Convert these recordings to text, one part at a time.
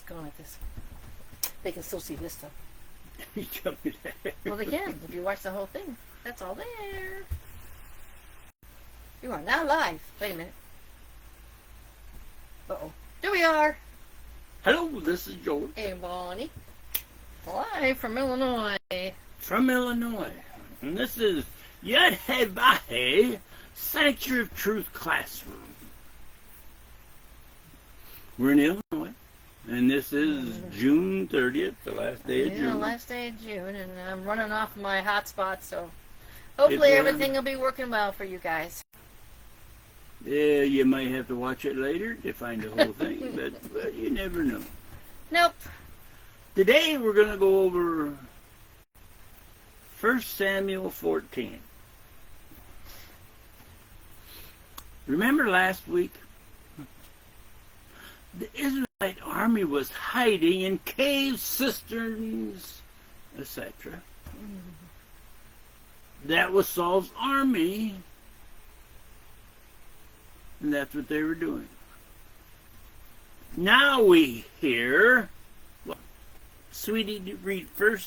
going at this. They can still see this stuff. You tell me that. Well, they can. If you watch the whole thing, that's all there. You are now live. Wait a minute. Uh-oh. There we are. Hello, this is George. Hey, Bonnie. Live from Illinois. From Illinois. And this is Yud-Heh-Vah-Heh Sanctuary of Truth Classroom. We're in Illinois. And this is June 30th, the last day of June. Yeah, last day of June, and I'm running off my hotspot, so hopefully everything will be working well for you guys. Yeah, you might have to watch it later to find the whole thing, but well, you never know. Nope. Today we're going to go over 1 Samuel 14. Remember last week? The Israelite army was hiding in caves, cisterns, etc. That was Saul's army, and that's what they were doing. Now we hear, well, sweetie, read 1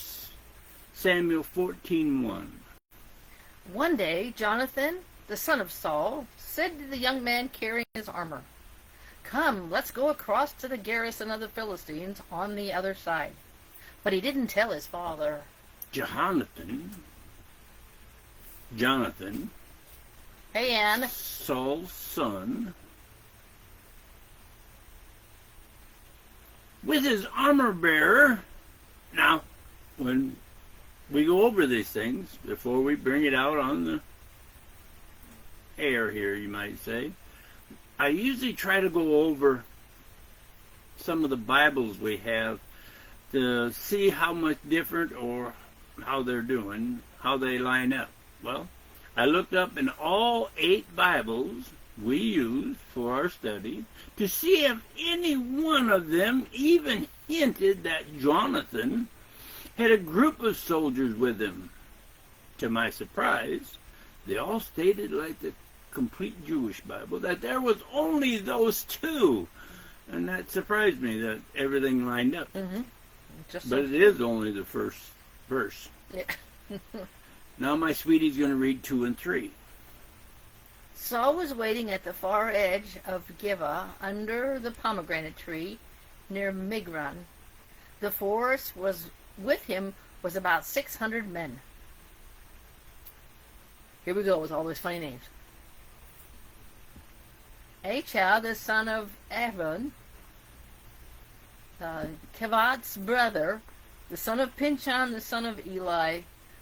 Samuel 14:1. One day, Jonathan, the son of Saul, said to the young man carrying his armor, "Come, let's go across to the garrison of the Philistines on the other side." But he didn't tell his father. Jonathan, Hey, Ann. Saul's son, with his armor bearer. Now, when we go over these things, before we bring it out on the air here, you might say, I usually try to go over some of the Bibles we have to see how much different or how they're doing, how they line up. Well, I looked up in all 8 Bibles we use for our study to see if any one of them even hinted that Jonathan had a group of soldiers with him. To my surprise, they all stated, like the complete Jewish Bible, that there was only those 2. And that surprised me that everything lined up. Mm-hmm. But it is only the first verse. Yeah. Now my sweetie's going to read 2 and 3. Saul was waiting at the far edge of Gibeah under the pomegranate tree near Migron. The force was with him was about 600 men. Here we go with all those funny names. Achah, the son of Aaron, Kevat's brother, the son of Pinchon, the son of Eli,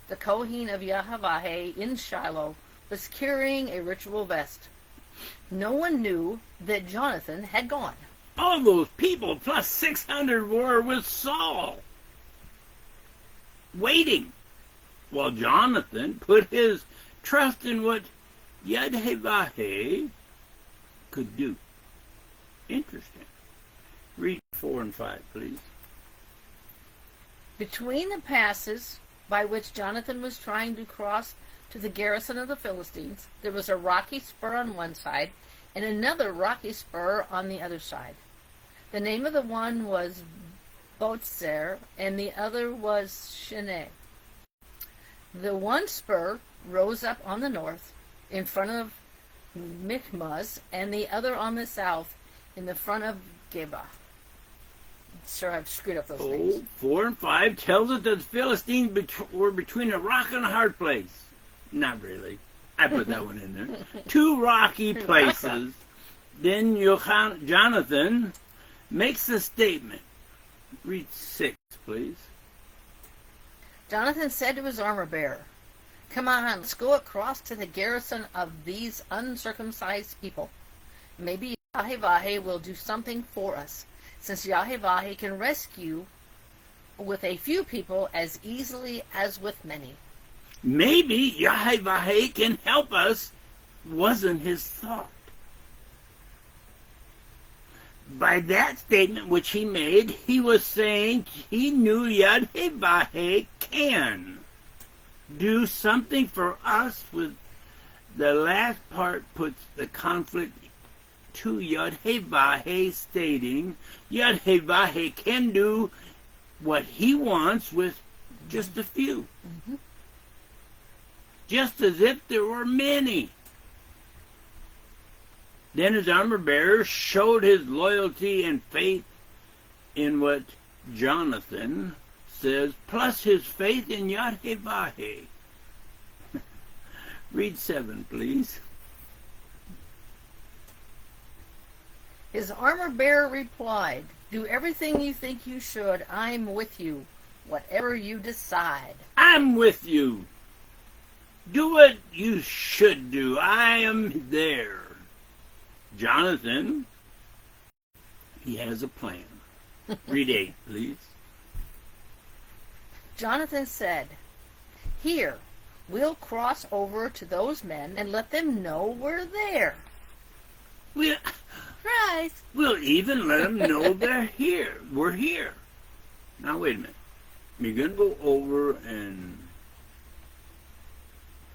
the Kohen of Yahweh in Shiloh, was carrying a ritual vest. No one knew that Jonathan had gone. All those people plus 600 were with Saul, waiting, while Jonathan put his trust in what Yud-Heh-Vah-Heh could do. Interesting. Read 4 and 5, please. Between the passes by which Jonathan was trying to cross to the garrison of the Philistines, there was a rocky spur on one side and another rocky spur on the other side. The name of the one was Botzer and the other was Shineh. The one spur rose up on the north in front of Michmas and the other on the south in the front of Gibeah. Sure, I've screwed up those names. 4 and 5 tells us that the Philistines were between a rock and a hard place. Not really. I put that one in there. 2 rocky places. Then Jonathan makes a statement. Read 6, please. Jonathan said to his armor bearer, "Come on, let's go across to the garrison of these uncircumcised people. Maybe Yahweh will do something for us, since Yahweh can rescue with a few people as easily as with many." Maybe Yahweh can help us, wasn't his thought. By that statement which he made, he was saying he knew Yahweh can do something for us. With the last part puts the conflict to Yod-Heh-Vah-Heh, stating Yod-Heh-Vah-Heh can do what he wants with just a few. Mm-hmm. Just as if there were many. Then his armor bearer showed his loyalty and faith in what Jonathan says, plus his faith in Yod-Heh-Vah-Heh. Read 7, please. His armor bearer replied, "Do everything you think you should. I'm with you, whatever you decide." I'm with you. Do what you should do. I am there. Jonathan, he has a plan. Read 8, please. Jonathan said, "Here, we'll cross over to those men and let them know we're there." Right. We'll even let them know they're here. We're here. Now, wait a minute. You're going to go over and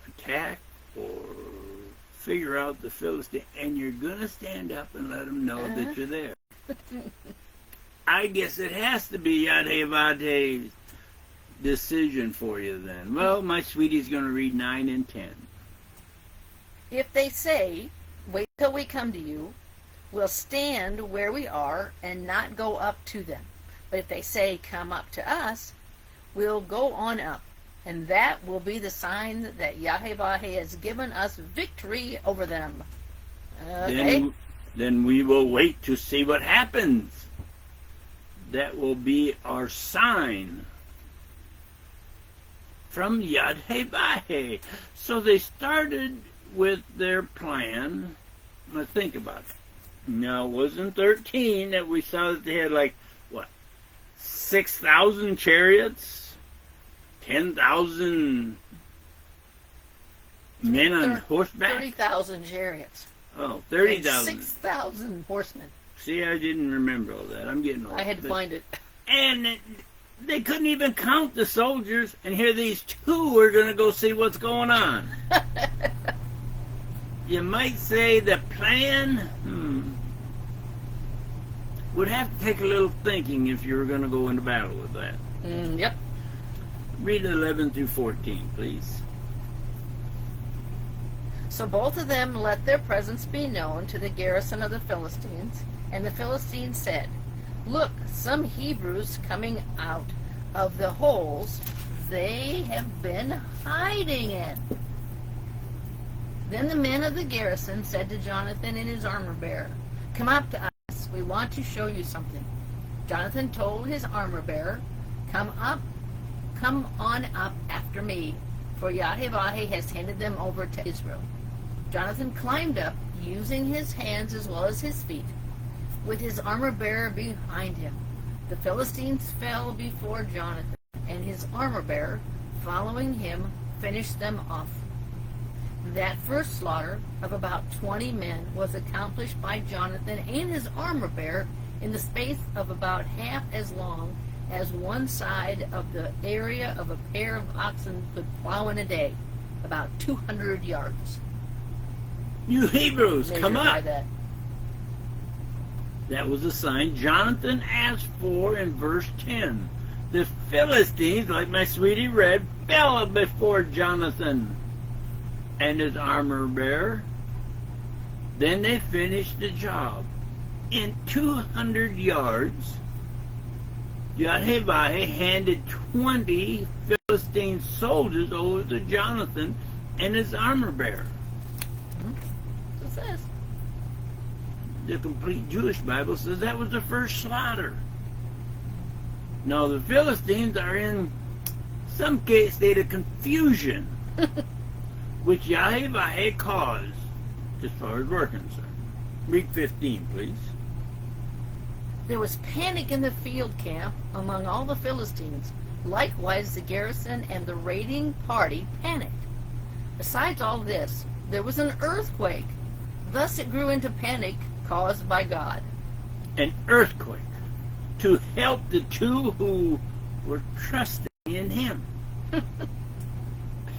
attack or figure out the Philistine, and you're going to stand up and let them know that you're there. I guess it has to be Yod-Heh-Vah-Heh's decision for you then. Well, my sweetie's going to read 9 and 10. If they say, "Wait till we come to you," we'll stand where we are and not go up to them. But if they say, "Come up to us," we'll go on up. And that will be the sign that Yod-Heh-Vah-Heh has given us victory over them. Okay? Then we will wait to see what happens. That will be our sign from Yod-Heh-Vah-Heh. So they started with their plan. Now think about it. Now, it wasn't 13 that we saw that they had 6,000 chariots, 10,000 men on horseback? 30,000 chariots. Oh, 30,000. 6,000 horsemen. See, I didn't remember all that. I'm getting old. I had to find it. And they couldn't even count the soldiers, and here these two are going to go see what's going on. You might say the plan would have to take a little thinking if you were going to go into battle with that. Yep. Read 11 through 14, please. So both of them let their presence be known to the garrison of the Philistines, and the Philistines said, "Look, some Hebrews coming out of the holes they have been hiding in." Then the men of the garrison said to Jonathan and his armor-bearer, "Come up to us. We want to show you something." Jonathan told his armor-bearer, Come on up after me, for Yod-Heh-Vah-Heh has handed them over to Israel." Jonathan climbed up, using his hands as well as his feet, with his armor-bearer behind him. The Philistines fell before Jonathan, and his armor-bearer, following him, finished them off. That first slaughter of about 20 men was accomplished by Jonathan and his armor-bearer in the space of about half as long as one side of the area of a pair of oxen could plow in a day, about 200 yards. You Hebrews, come Measured by up. that. That was a sign Jonathan asked for in verse 10. The Philistines, like my sweetie read, fell before Jonathan and his armor-bearer. Then they finished the job. In 200 yards, Yod-Heh-Vah-Heh handed 20 Philistine soldiers over to Jonathan and his armor-bearer. It says. The complete Jewish Bible says that was the first slaughter. Now, the Philistines are in some state of confusion, which Yod-Heh-Vah-Heh caused, as far as we're concerned. Read 15, please. There was panic in the field camp among all the Philistines. Likewise, the garrison and the raiding party panicked. Besides all this, there was an earthquake. Thus it grew into panic caused by God. An earthquake to help the two who were trusting in him.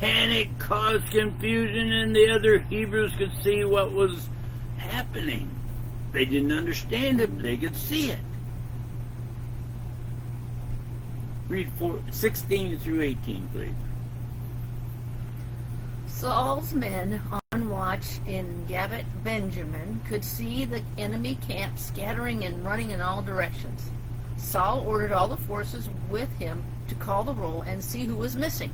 Panic caused confusion, and the other Hebrews could see what was happening. They didn't understand it, but they could see it. Read 16 through 18, please. Saul's men on watch in Gabet Benjamin could see the enemy camp scattering and running in all directions. Saul ordered all the forces with him to call the roll and see who was missing.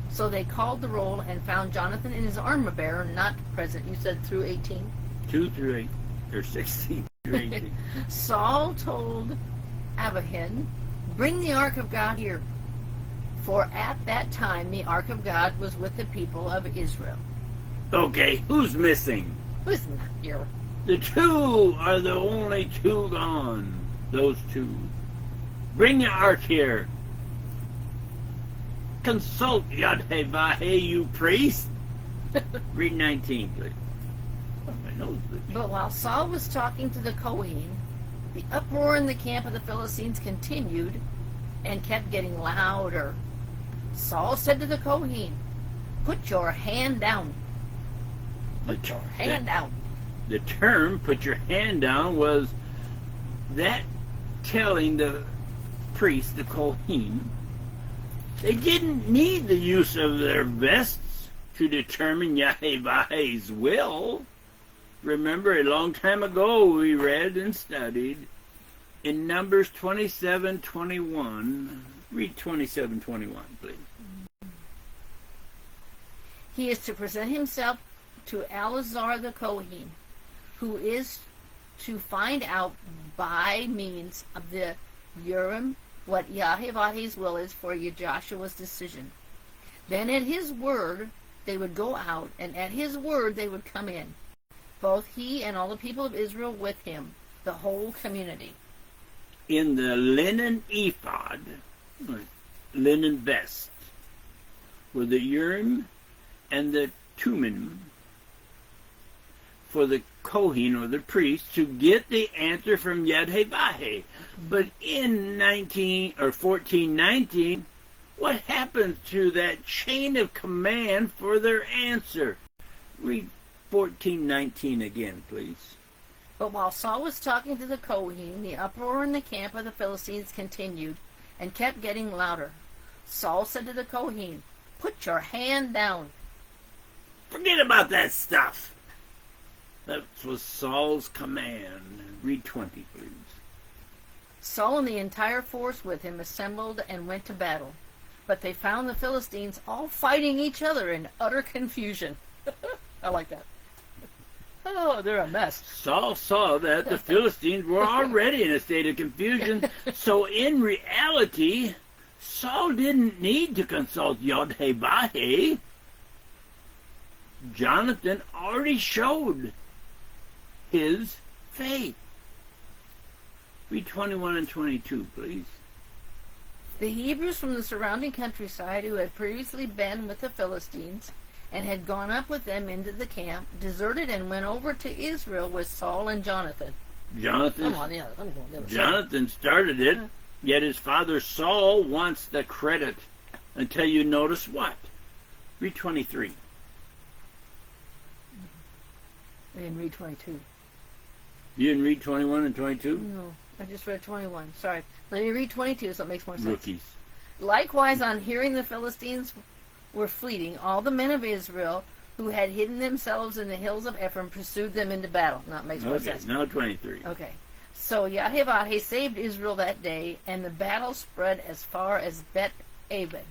So they called the roll and found Jonathan and his armor-bearer not present. You said through 18? 2 through 8, or 16 through 18. Saul told Abihan, "Bring the ark of God here." For at that time the ark of God was with the people of Israel. Okay, who's missing? Who's not here? The two are the only two gone. Those two. Bring the ark here. Consult Yad-Heh-Vah-Heh, you priest. Read 19, please. Oh, my nose itches. But while Saul was talking to the Kohen, the uproar in the camp of the Philistines continued and kept getting louder. Saul said to the Kohen, "Put your hand down." Put your hand down. The term, put your hand down, was that telling the priest, the Kohen, they didn't need the use of their vests to determine Yahweh's will. Remember, a long time ago we read and studied in Numbers 27:21. Read 27:21, please. He is to present himself to Eleazar the Kohen, who is to find out by means of the Urim what Yahweh's will is for Joshua's decision. Then at his word they would go out, and at his word they would come in, both he and all the people of Israel with him, the whole community. In the linen ephod, or linen vest, were the Urim and the Thummim for the Kohen, or the priest, to get the answer from Yad-Heh-Vah-Heh. But in 14:19, what happened to that chain of command for their answer? Read 14:19 again, please. But while Saul was talking to the Kohen, the uproar in the camp of the Philistines continued and kept getting louder. Saul said to the Kohen, "Put your hand down." Forget about that stuff. That was Saul's command. Read 20, please. Saul and the entire force with him assembled and went to battle. But they found the Philistines all fighting each other in utter confusion. I like that. Oh, they're a mess. Saul saw that the Philistines were already in a state of confusion, so in reality, Saul didn't need to consult Yod-Heh-Vah-Heh. Jonathan already showed his faith. Read 21 and 22, please. The Hebrews from the surrounding countryside, who had previously been with the Philistines and had gone up with them into the camp, deserted and went over to Israel with Saul and Jonathan. Jonathan started it, yet his father Saul wants the credit until you notice what? Read 23. I didn't read 22. You didn't read 21 and 22? No, I just read 21. Sorry. Let me read 22 so it makes more sense. Rookies. Likewise, on hearing the Philistines were fleeting, all the men of Israel who had hidden themselves in the hills of Ephraim pursued them into battle. Now it makes more sense. Now 23. Okay. So Yahweh saved Israel that day, and the battle spread as far as Bet-Aven.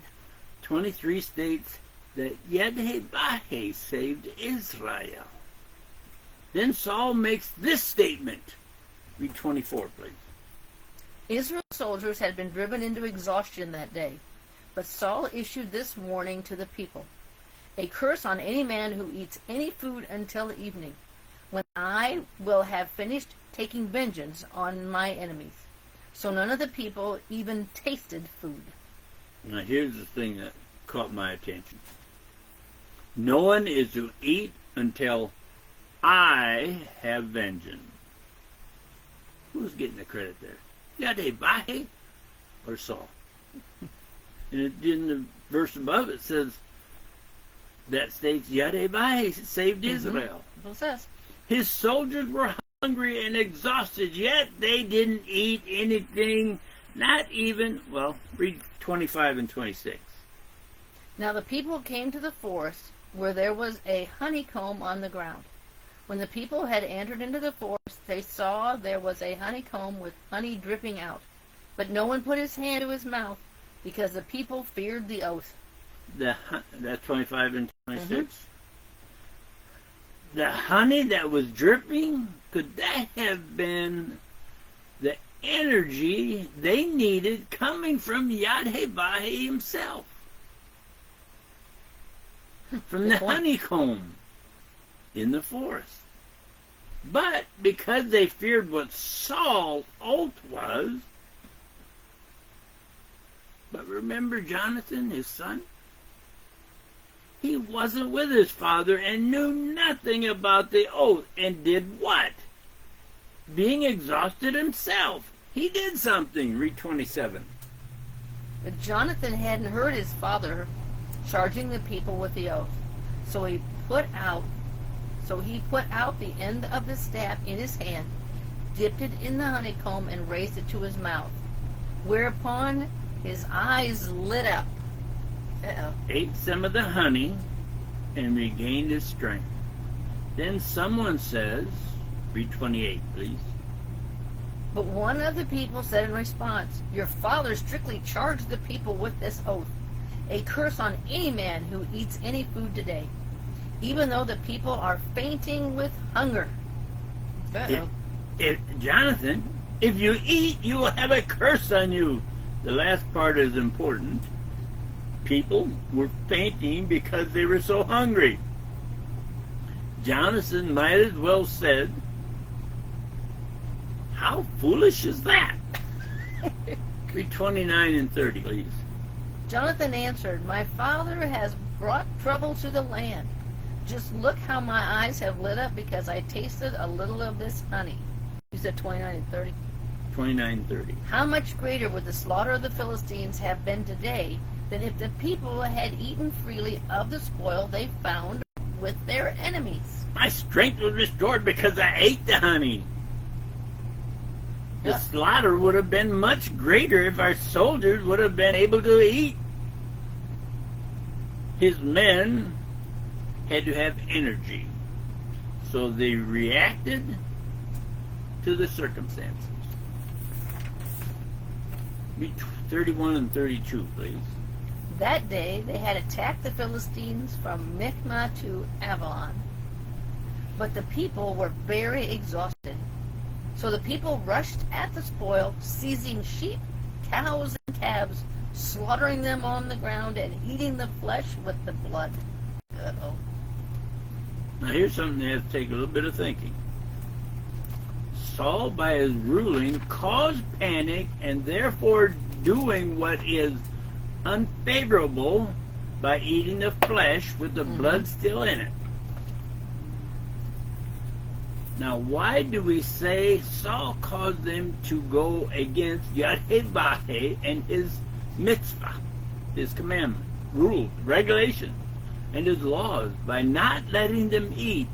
23 states that Yad-Heh-Vah-Heh saved Israel. Then Saul makes this statement. Read 24, please. Israel's soldiers had been driven into exhaustion that day, but Saul issued this warning to the people: "A curse on any man who eats any food until the evening, when I will have finished taking vengeance on my enemies." So none of the people even tasted food. Now here's the thing that caught my attention. No one is to eat until I have vengeance. Who's getting the credit there? Yad-Heh-Vah-Heh or Saul? And in the verse above it says, that states Yad-Heh-Vah-Heh saved Israel. That's what it says. His soldiers were hungry and exhausted, yet they didn't eat anything, not even, well, read 25 and 26. Now the people came to the forest where there was a honeycomb on the ground. When the people had entered into the forest, they saw there was a honeycomb with honey dripping out. But no one put his hand to his mouth, because the people feared the oath. That's 25 and 26. The honey that was dripping, could that have been the energy they needed coming from Yad-Heh-Vah-Heh himself? From the honeycomb in the forest. But because they feared what Saul's oath was, but remember Jonathan, his son? He wasn't with his father and knew nothing about the oath, and did what? Being exhausted himself. He did something. Read 27. But Jonathan hadn't heard his father charging the people with the oath. So he put out the end of the staff in his hand, dipped it in the honeycomb, and raised it to his mouth. Whereupon his eyes lit up. Ate some of the honey and regained his strength. Then someone says, read 28, please. But one of the people said in response, "Your father strictly charged the people with this oath. A curse on any man who eats any food today, even though the people are fainting with hunger." Jonathan, if you eat, you will have a curse on you. The last part is important. People were fainting because they were so hungry. Jonathan might as well said, "How foolish is that?" Read 29 and 30, please. Jonathan answered, "My father has brought trouble to the land. Just look how my eyes have lit up because I tasted a little of this honey." You said 29 and 30? 29 and 30. "How much greater would the slaughter of the Philistines have been today than if the people had eaten freely of the spoil they found with their enemies?" My strength was restored because I ate the honey. The slaughter would have been much greater if our soldiers would have been able to eat. His men had to have energy, so they reacted to the circumstances. Read 31 and 32, please. That day they had attacked the Philistines from Michmah to Avalon. But the people were very exhausted. So the people rushed at the spoil, seizing sheep, cows, and calves, slaughtering them on the ground and eating the flesh with the blood. Uh-oh. Now here's something that has to take a little bit of thinking. Saul, by his ruling, caused panic and therefore doing what is unfavorable by eating the flesh with the blood still in it. Now, why do we say Saul caused them to go against Yad-Heh-Vah-Heh and his mitzvah, his commandment, rules, regulations, and his laws by not letting them eat?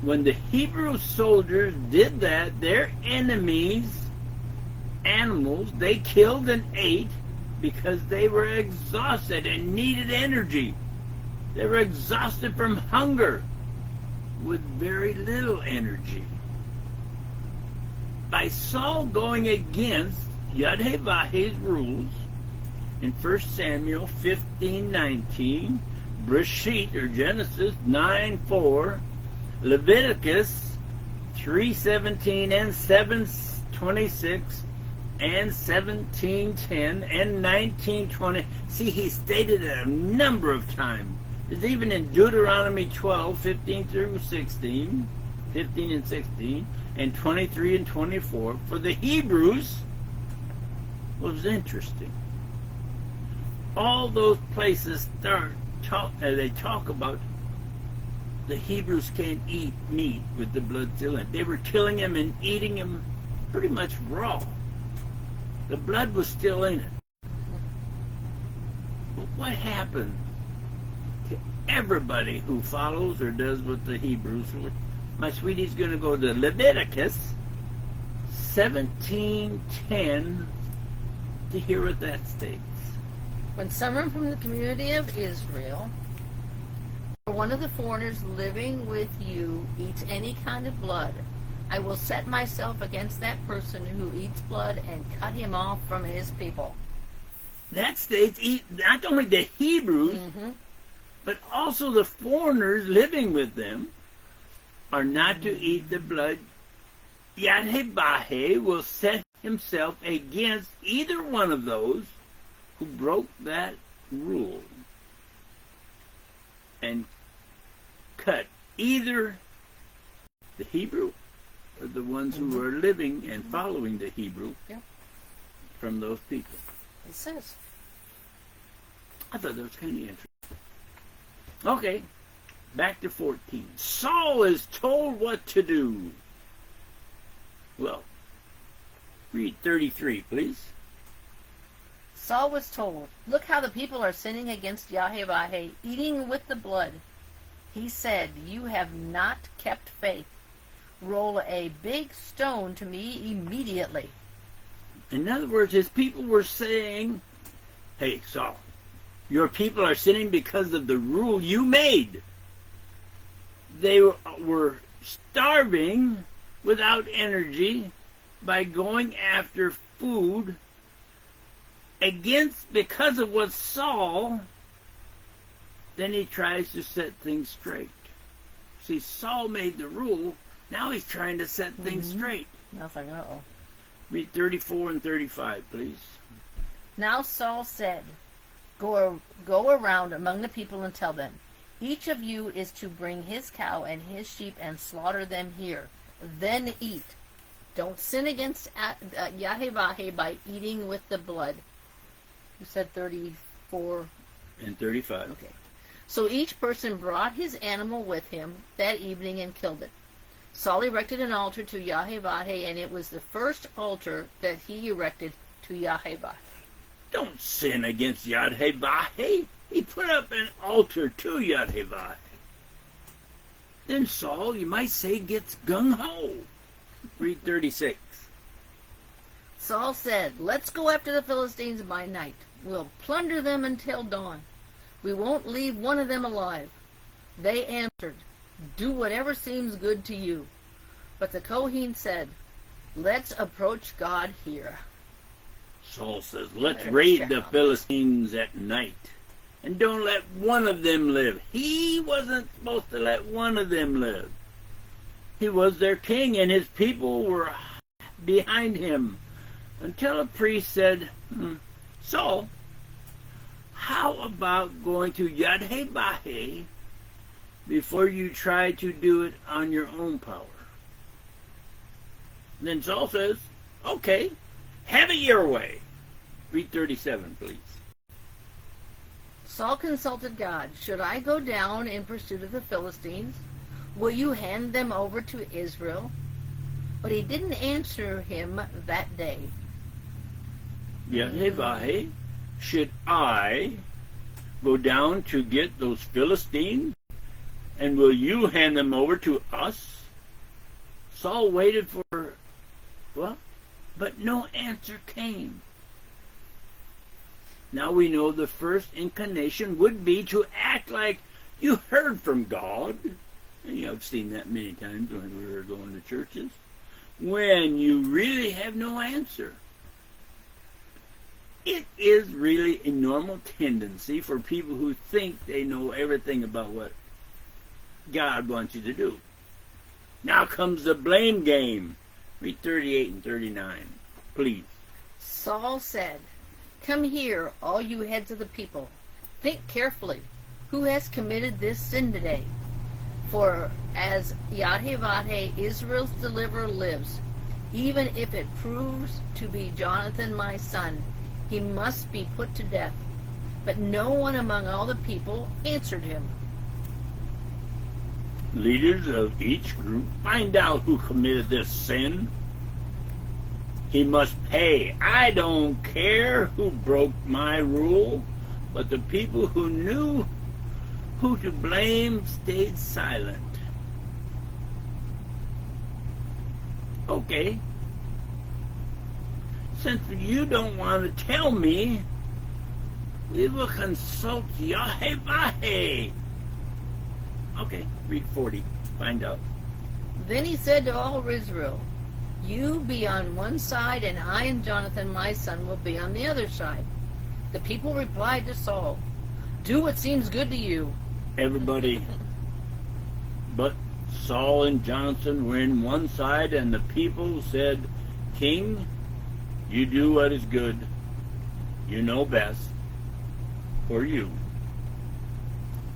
When the Hebrew soldiers did that, their enemies, animals, they killed and ate because they were exhausted and needed energy. They were exhausted from hunger with very little energy. By Saul going against Yad-Heh-Vah-Heh's rules in 1 Samuel 15:19, Breshit or Genesis 9:4, Leviticus 3:17 and 7:26 and 17:10 and 19:20. See, he stated it a number of times. It's even in Deuteronomy 12:15 through 16, 15 and 16, and 23 and 24. For the Hebrews, was interesting. All those places they talk about the Hebrews can't eat meat with the blood still in it. They were killing him and eating him pretty much raw. The blood was still in it. But what happened to everybody who follows or does what the Hebrews my sweetie's going to go to Leviticus 17:10 to hear what that states. When someone from the community of Israel or one of the foreigners living with you eats any kind of blood, I will set myself against that person who eats blood and cut him off from his people. That states not only the Hebrews, but also the foreigners living with them are not to eat the blood. Yad-Heh-Vah-Heh will set himself against either one of those who broke that rule and cut either the Hebrew or the ones who are living and following the Hebrew from those people. It says. I thought that was kind of interesting. Okay, back to 14. Saul is told what to do. Well, read 33, please. Saul was told, look how the people are sinning against Yahweh, eating with the blood. He said, you have not kept faith. Roll a big stone to me immediately. In other words, his people were saying, hey, Saul, your people are sinning because of the rule you made. They were starving without energy by going after food because of what Saul, then he tries to set things straight. See, Saul made the rule, now he's trying to set things straight. Nothing, uh-oh. Read 34 and 35, please. Now Saul said, Go around among the people and tell them, each of you is to bring his cow and his sheep and slaughter them here. Then eat. Don't sin against Yahweh by eating with the blood. You said 34. And 35. Okay. So each person brought his animal with him that evening and killed it. Saul erected an altar to Yahweh, and it was the first altar that he erected to Yahweh. Don't sin against Yad-Heh-Vah-Heh. He put up an altar to Yad-Heh-Vah-Heh. Then Saul, you might say, gets gung-ho. Read 36. Saul said, let's go after the Philistines by night. We'll plunder them until dawn. We won't leave one of them alive. They answered, do whatever seems good to you. But the Kohen said, let's approach God here. Saul says, let's raid the Philistines at night. And don't let one of them live. He wasn't supposed to let one of them live. He was their king, and his people were behind him. Until a priest said, Saul, how about going to Yad-Heh-Vah-Heh before you try to do it on your own power? Then Saul says, okay, have it your way. Read 37, please. Saul consulted God. Should I go down in pursuit of the Philistines? Will you hand them over to Israel? But he didn't answer him that day. Yahweh, should I go down to get those Philistines? And will you hand them over to us? Saul waited for, but no answer came. Now we know the first inclination would be to act like you heard from God. And I've seen that many times when we were going to churches. When you really have no answer. It is really a normal tendency for people who think they know everything about what God wants you to do. Now comes the blame game. Read 38 and 39, please. Saul said, come here, all you heads of the people. Think carefully. Who has committed this sin today? For as Yahweh, Israel's deliverer, lives, even if it proves to be Jonathan my son, he must be put to death. But no one among all the people answered him. Leaders of each group, find out who committed this sin. He must pay. I don't care who broke my rule, but the people who knew who to blame stayed silent. Okay. Since you don't want to tell me, we will consult Yahweh. Okay, read 40. Find out. Then he said to all Israel, "You be on one side, and I and Jonathan my son will be on the other side." The people replied to Saul, "Do what seems good to you." Everybody but Saul and Jonathan were in one side, and the people said, "King, you do what is good. You know best. For you."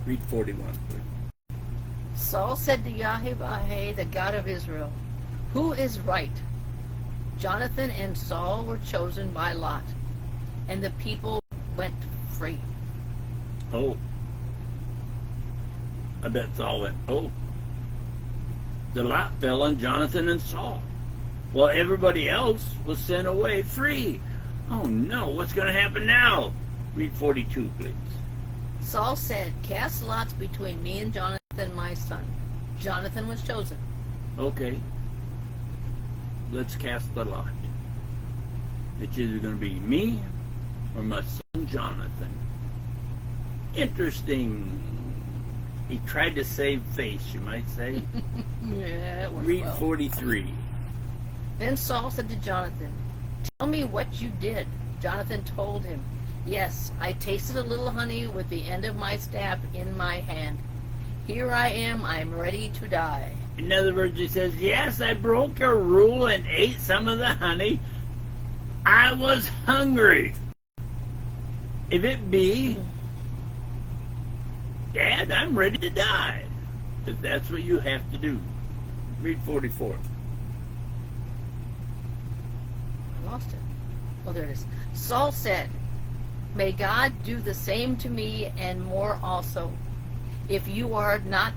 Read 41, please. Saul said to Yahweh, the God of Israel, "Who is right?" Jonathan and Saul were chosen by lot, and the people went free. Oh. I bet Saul went, oh. The lot fell on Jonathan and Saul, while everybody else was sent away free. Oh no, what's going to happen now? Read 42, please. Saul said, "Cast lots between me and Jonathan my son." Jonathan was chosen. Okay. Let's cast the lot. It's either going to be me or my son Jonathan. Interesting. He tried to save face, you might say. Yeah, it went Read well. 43. Then Saul said to Jonathan, "Tell me what you did." Jonathan told him, "Yes, I tasted a little honey with the end of my staff in my hand. Here I am ready to die." In other words, he says, yes, I broke your rule and ate some of the honey. I was hungry. If it be, Dad, I'm ready to die. If that's what you have to do. Read 44. I lost it. Oh, there it is. Saul said, "May God do the same to me and more also, if you are not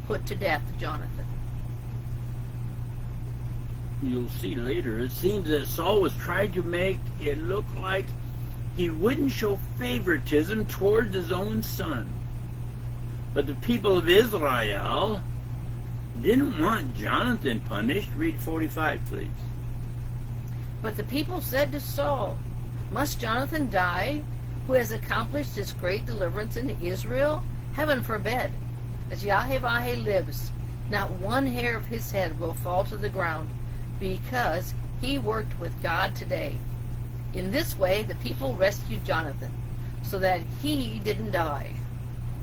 put to death, Jonathan." You'll see later, it seems that Saul was trying to make it look like he wouldn't show favoritism towards his own son. But the people of Israel didn't want Jonathan punished. Read 45, please. But the people said to Saul, "Must Jonathan die, who has accomplished this great deliverance in Israel? Heaven forbid. As Yahweh lives, not one hair of his head will fall to the ground, because he worked with God today." In this way, the people rescued Jonathan, so that he didn't die.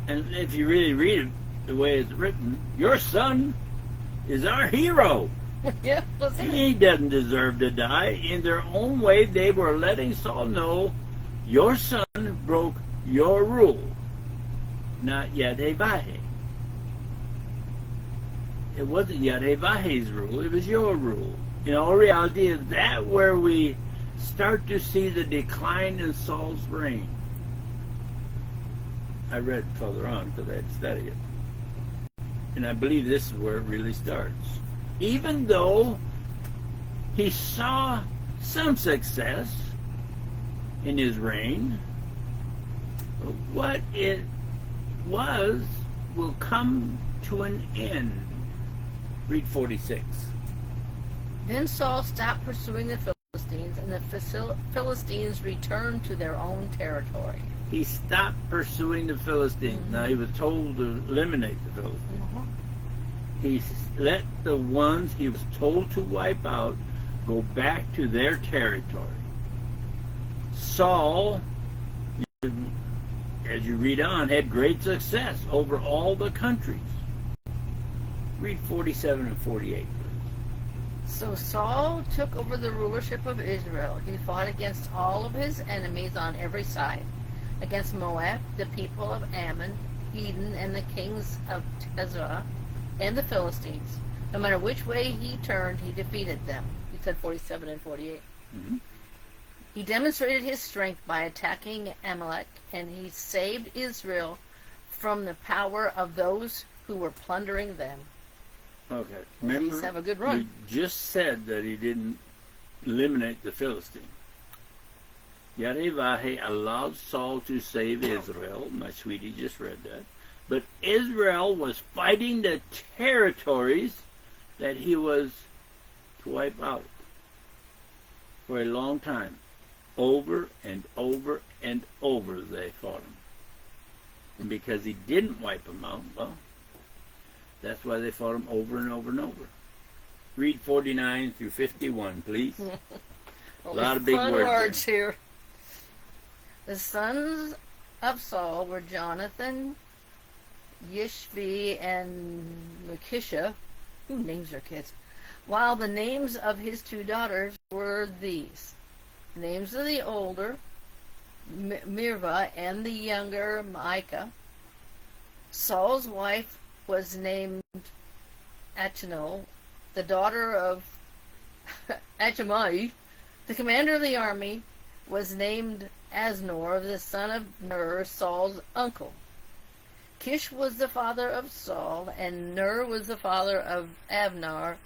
And if you really read it the way it's written, your son is our hero. Yeah, wasn't it? He doesn't deserve to die. In their own way, they were letting Saul know, your son broke your rule, not Yahweh. It wasn't Yahweh's rule, it was your rule. In all reality, is that where we start to see the decline in Saul's reign? I read further on because I had to study it. And I believe this is where it really starts. Even though he saw some success in his reign, what it was will come to an end. Read 46. Then Saul stopped pursuing the Philistines, and the Philistines returned to their own territory. He stopped pursuing the Philistines. Mm-hmm. Now he was told to eliminate the Philistines. He let the ones he was told to wipe out go back to their territory. Saul, as you read on, had great success over all the countries. Read 47 and 48. So Saul took over the rulership of Israel. He fought against all of his enemies on every side, against Moab, the people of Ammon, Edom, and the kings of Tezrah, and the Philistines. No matter which way he turned, he defeated them. He said 47 and 48. Mm-hmm. He demonstrated his strength by attacking Amalek, and he saved Israel from the power of those who were plundering them. Okay. Remember, He's have a good run. we just said that he didn't eliminate the Philistine. Yahweh allowed Saul to save Israel. My sweetie just read that. But Israel was fighting the territories that he was to wipe out for a long time. Over and over and over they fought him. And because he didn't wipe them out, well, that's why they fought him over and over and over. Read 49 through 51, please. A lot of big fun words there. here. The sons of Saul were Jonathan, Yishvi, and Mekisha. Who names their kids? While the names of his 2 daughters were these. The names of the older, Mirva, and the younger, Micah. Saul's wife was named Achinol, the daughter of Achimai. The commander of the army was named Asnor, the son of Ner, Saul's uncle. Kish was the father of Saul, and Ner was the father of Abner.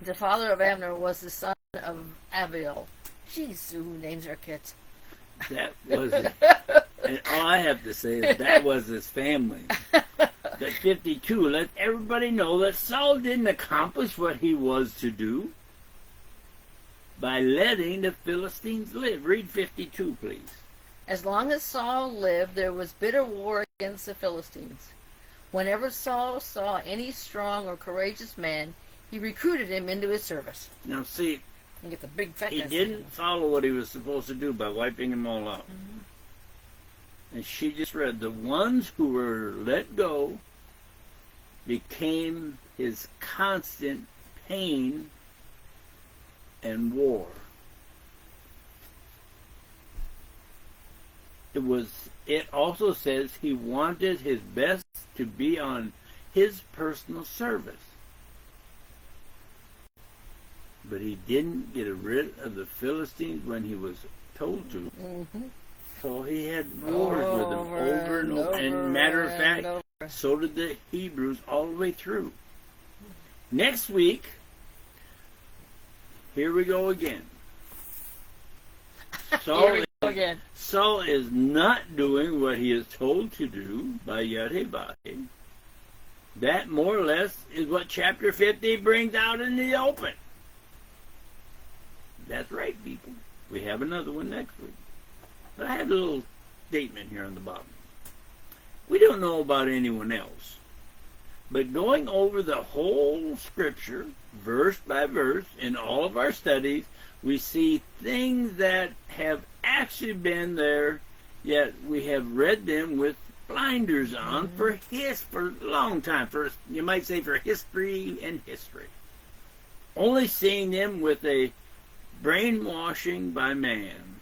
The father of Abner was the son of Abiel. Jeez, who names our kids? That was it. And all I have to say is that was his family. That 52 let everybody know that Saul didn't accomplish what he was to do by letting the Philistines live. Read 52, please. As long as Saul lived, there was bitter war against the Philistines. Whenever Saul saw any strong or courageous man, he recruited him into his service. Now see, And get the big fat he guys. didn't follow what he was supposed to do by wiping them all out. And she just read, the ones who were let go became his constant pain and war. It also says he wanted his best to be on his personal service. But he didn't get rid of the Philistines when he was told to. So he had wars with them over and over. And matter of fact, so did the Hebrews all the way through. Next week, here we go again. Saul is not doing what he is told to do by Yadhebahe. That more or less is what chapter 50 brings out in the open. That's right, people. We have another one next week. But I have a little statement here on the bottom. We don't know about anyone else. But going over the whole scripture, verse by verse, in all of our studies, we see things that have actually been there, yet we have read them with blinders on for a long time. You might say for history and history. Only seeing them with a brainwashing by man.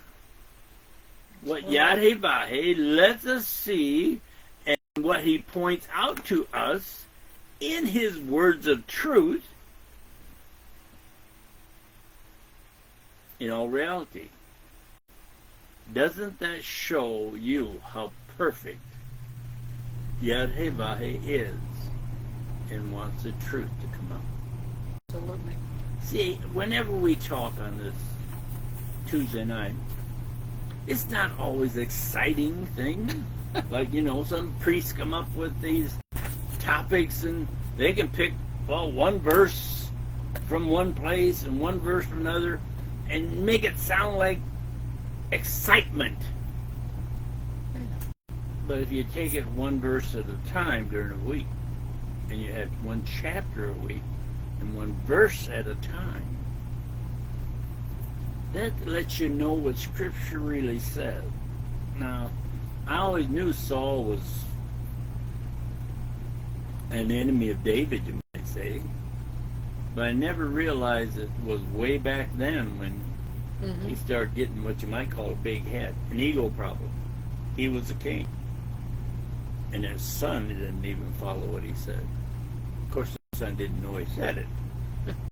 What Yadhebahe lets us see, and what he points out to us in his words of truth, in all reality, doesn't that show you how perfect Yadhebahe is and wants the truth to come out? Absolutely. See, whenever we talk on this Tuesday night, it's not always exciting things. Like, some priests come up with these topics and they can pick, one verse from one place and one verse from another and make it sound like excitement. But if you take it one verse at a time during a week, and you have one chapter a week and one verse at a time, that lets you know what Scripture really says. Now, I always knew Saul was an enemy of David, you might say, but I never realized it was way back then when he started getting what you might call a big head, an ego problem. He was a king, and his son didn't even follow what he said. Of course, the son didn't know he said it.